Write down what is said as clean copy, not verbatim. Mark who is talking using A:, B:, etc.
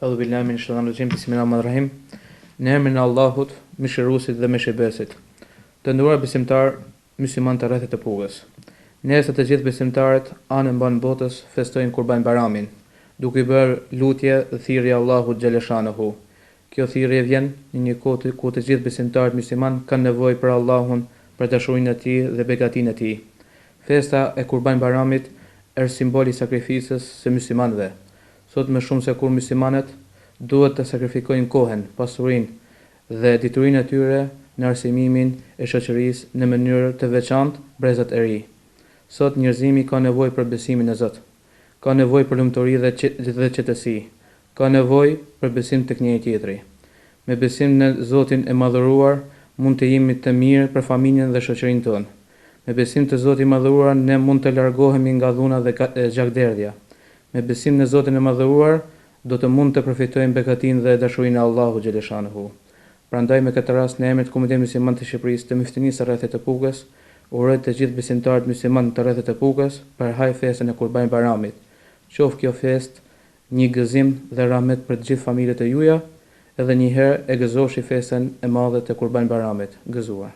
A: A'udhu billahi minash shaitanir rajim. Bismillahirrahmanirrahim. Në emrin e Allahut, Mëshiruesit dhe Mëshirbësit. Të nderuar besimtar, musliman të rrethit të Pugës. Nesër të gjithë besimtarët anë mban botës festojnë Kurban Bayramin, duke i bërë lutje dhe thirrje Allahut xhaleshanahu. Kjo thirrje vjen në një kohë ku të gjithë besimtarët musliman kanë nevojë për Allahun, për dashurinë e tij dhe begatinë e tij. Festa e Kurban Bayramit është simbol i sakrificës së muslimanëve. Sot më shumë se kur muslimanët duhet të sakrifikojnë kohën, pasurinë dhe diturinë e tyre në arsimimin e shoqërisë në mënyrë të veçantë brezat e ri. Sot njerëzimi ka nevojë për besimin në Zot, ka nevojë për lumturi dhe qetësi, ka nevojë për besim tek njëri tjetri. Me besim në Zotin e madhëruar mund të jemi të mirë për familjen dhe shoqërinë tonë. Me besim të Zotit i madhëruar ne mund të largohemi nga dhuna dhe gjakderdhja. Me besim në Zotin e madhëruar do të mund të përfitojmë begatinë dhe dashurinë e Allahut xhaleshanahu. Prandaj me këtë rast në emrin e Komunitetit Musliman të Shqipërisë të Myftinisë së rrethit të Pugës, uroj të gjithë besimtarët musliman të rrethit të Pugës për haj festën e Kurban Bayramit. Qoftë kjo festë një gëzim dhe rahmet për të gjithë familjet e juaja, edhe një herë e gëzoshi festën e madhe të Kurban Bayramit. Gëzuar.